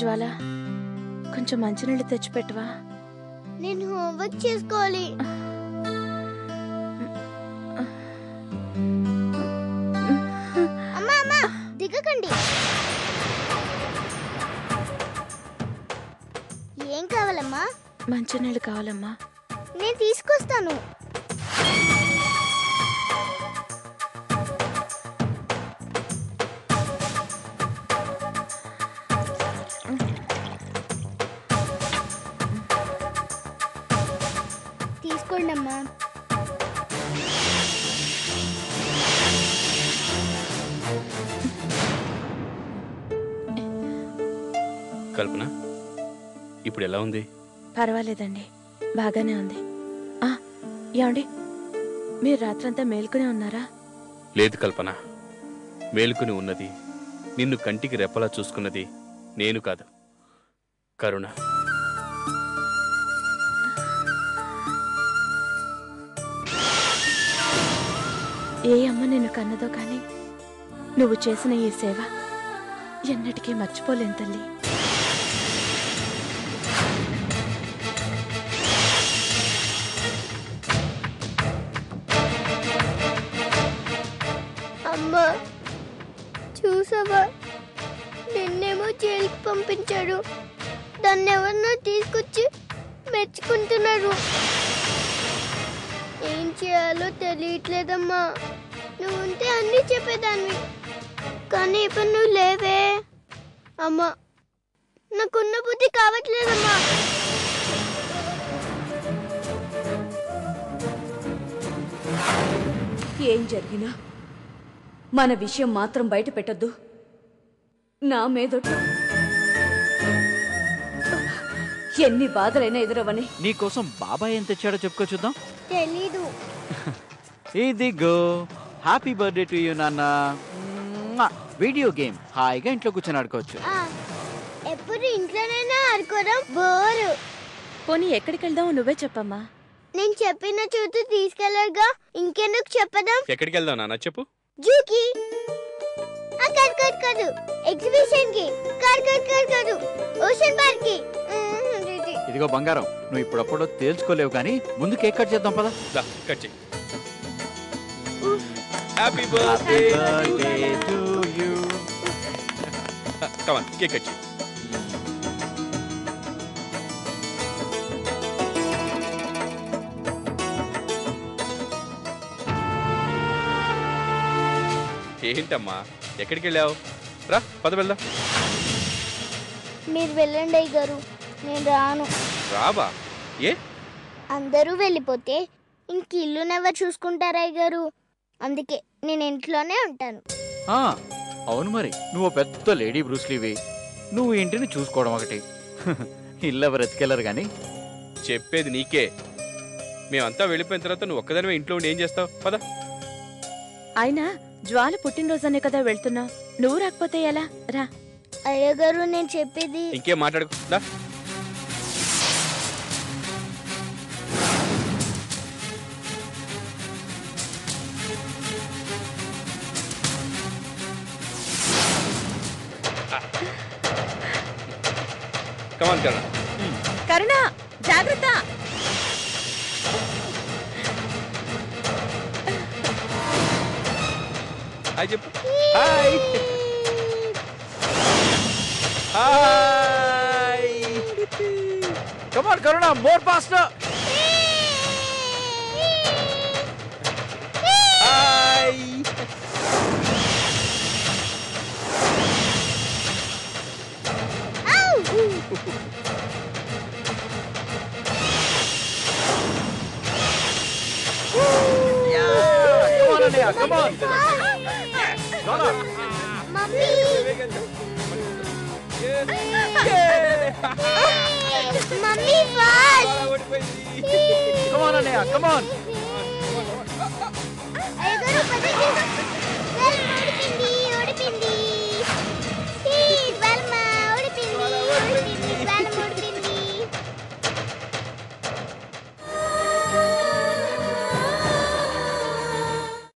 జ్వాల కొంచెం మంచినీళ్ళు తెచ్చిపెట్టవా? నేను హోంవర్క్ చేసుకోవాలి. అమ్మా అమ్మా దిగకండి. ఏం కావాలమ్మా? మంచినీళ్ళు కావాలమ్మా. నేను తీసుకొస్తాను. తీసుకోండి అమ్మా. కల్పన, ఇప్పుడు ఎలా ఉంది? పర్వాలేదండి, బాగానే ఉంది. ఏమండి, మీరు రాత్రంతా మేల్కొనే ఉన్నారా? లేదు కల్పన, మేలుకుని ఉన్నది, నిన్ను కంటికి రెప్పలా చూసుకున్నది నేను కాదు, కరుణ. ఏ అమ్మ నిన్ను కన్నదో కానీ నువ్వు చేసిన ఈ సేవ ఎన్నటికీ మర్చిపోలేను తల్లి. అమ్మా చూసావా, నిన్నేమో జైలుకి పంపించాడు, దాన్ని ఎవరినో తీసుకొచ్చి మెచ్చుకుంటున్నారు. ఏం చేయాలో తెలియట్లేదమ్మా. నువ్వు ఉంటే అన్నీ చెప్పేదాన్ని, కానీ ఇప్పుడు నువ్వు లేవే. అమ్మా నాకున్న బుద్ధి కావట్లేదమ్మా. ఏం జరిగినా మన విషయం మాత్రం బయట పెట్టద్దు. నా మీదొట్టు. ఎన్ని బాధలైనా ఎదురవని. నీకోసం బాబాయ్ ఏం తెచ్చాడో చెప్పుకో చూద్దాం. తెలీదు. ఇదిగో హ్యాపీ బర్త్డే టు యూ నాన్న. వీడియో గేమ్ హాయిగా ఇంట్లో కూర్చొని ఆడుకోవచ్చు. ఎప్పుడు ఇంట్లోనైనా ఆడుకోవడం బోరు. పోనీ ఎక్కడికి వెళ్దామో నువ్వే చెప్పమ్మా. నేను చెప్పిన చోటు తీసుకెళ్ళగా ఇంకెందుకు చెప్పదాం? ఎక్కడికి వెళ్దాం నాన్న చెప్పు. జూకి. కాదు ఎగ్జిబిషన్ కి. కాదు ఓషన్ పార్క్ కి. ఇదిగో బంగారం, నువ్వు ఇప్పుడప్పుడు తేల్చుకోలేవు కానీ ముందు కేక్ కట్ చేద్దాం పద. కట్ చేయి. Happy birthday birthday to you. Come on, cake cut చేయి. ఏంటమ్మా ఎక్కడికి వెళ్ళావు? రా పద వెళ్దాం. మీరు వెళ్ళండి అయ్య గారు, నేను రాను. రాబా? ఏ? అందరూ వెళ్ళిపోతే ఇంక ఇల్లునెవరు చూసుకుంటారా అయ్య గారు? అందుకే నేను ఇంట్లోనే ఉంటాను. అవును మరి, నువ్వు పెద్ద లేడీ బ్రూస్లీవి, నువ్వు ఇంటిని చూసుకోవడం ఒకటి, ఇల్లు ఎవరు ఎత్తుకెళ్ళరు కానీ. చెప్పేది నీకే. మేమంతా వెళ్ళిపోయిన తర్వాత నువ్వు ఒక్కదానివే ఇంట్లో ఉండి ఏం చేస్తావు? పద. అయినా జ్వాల పుట్టినరోజనే కదా వెళ్తున్నావు, నువ్వు రాకపోతే ఎలా? రా. అయ్యగారు నేను చెప్పేది. ఇంకేం మాట్లాడుకో. కమాన్ కరుణ. కరుణ జాగ్రత్త. హాయ్ చెప్పు. Hi hi. Come on Karuna, more faster. Hi. Come on. Mummy. Mummy fast. Come on, Anaya. Come on.